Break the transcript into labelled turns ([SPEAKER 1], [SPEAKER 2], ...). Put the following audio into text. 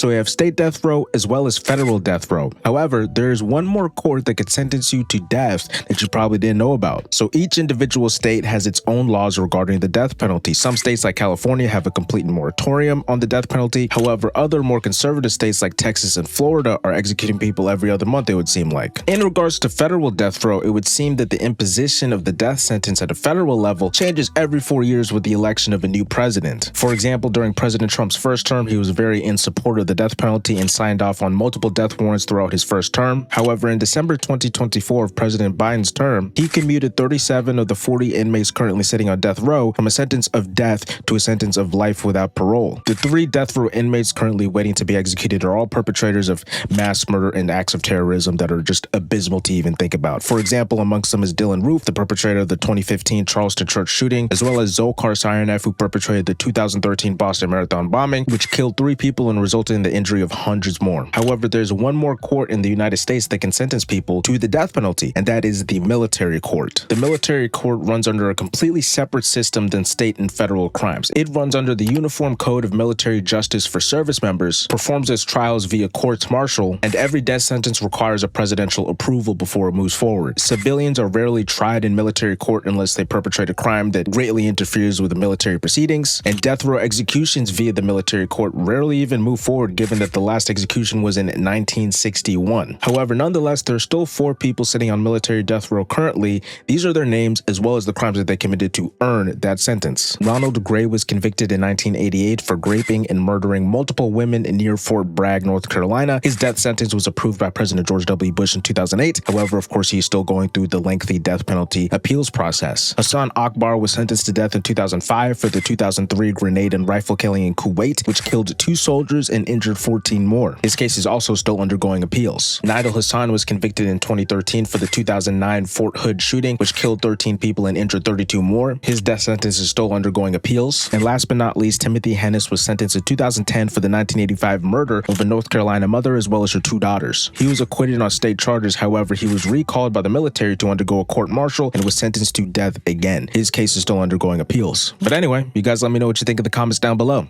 [SPEAKER 1] So we have state death row as well as federal death row. However, there is one more court that could sentence you to death that you probably didn't know about. So each individual state has its own laws regarding the death penalty. Some states like California have a complete moratorium on the death penalty. However, other more conservative states like Texas and Florida are executing people every other month, it would seem like. In regards to federal death row, it would seem that the imposition of the death sentence at a federal level changes every 4 years with the election of a new president. For example, during President Trump's first term, he was very in support of the death penalty and signed off on multiple death warrants throughout his first term. However, in December 2024 of President Biden's term, he commuted 37 of the 40 inmates currently sitting on death row from a sentence of death to a sentence of life without parole. The 3 death row inmates currently waiting to be executed are all perpetrators of mass murder and acts of terrorism that are just abysmal to even think about. For example, amongst them is Dylan Roof, the perpetrator of the 2015 Charleston church shooting, as well as Dzhokhar Tsarnaev, who perpetrated the 2013 Boston Marathon bombing, which killed 3 people and resulted in the injury of hundreds more. However, there's one more court in the United States that can sentence people to the death penalty, and that is the military court. The military court runs under a completely separate system than state and federal crimes. It runs under the Uniform Code of Military Justice for service members, performs its trials via courts martial, and every death sentence requires a presidential approval before it moves forward. Civilians are rarely tried in military court unless they perpetrate a crime that greatly interferes with the military proceedings, and death row executions via the military court rarely even move forward, given that the last execution was in 1961. However, nonetheless, there are still 4 people sitting on military death row currently. These are their names as well as the crimes that they committed to earn that sentence. Ronald Gray was convicted in 1988 for raping and murdering multiple women near Fort Bragg, North Carolina. His death sentence was approved by President George W. Bush in 2008. However, of course, he's still going through the lengthy death penalty appeals process. Hassan Akbar was sentenced to death in 2005 for the 2003 grenade and rifle killing in Kuwait, which killed 2 soldiers and injured 14 more. His case is also still undergoing appeals. Nidal Hassan was convicted in 2013 for the 2009 Fort Hood shooting, which killed 13 people and injured 32 more. His death sentence is still undergoing appeals. And last but not least, Timothy Hennis was sentenced in 2010 for the 1985 murder of a North Carolina mother as well as her 2 daughters. He was acquitted on state charges. However, he was recalled by the military to undergo a court martial and was sentenced to death again. His case is still undergoing appeals. But anyway, you guys let me know what you think in the comments down below.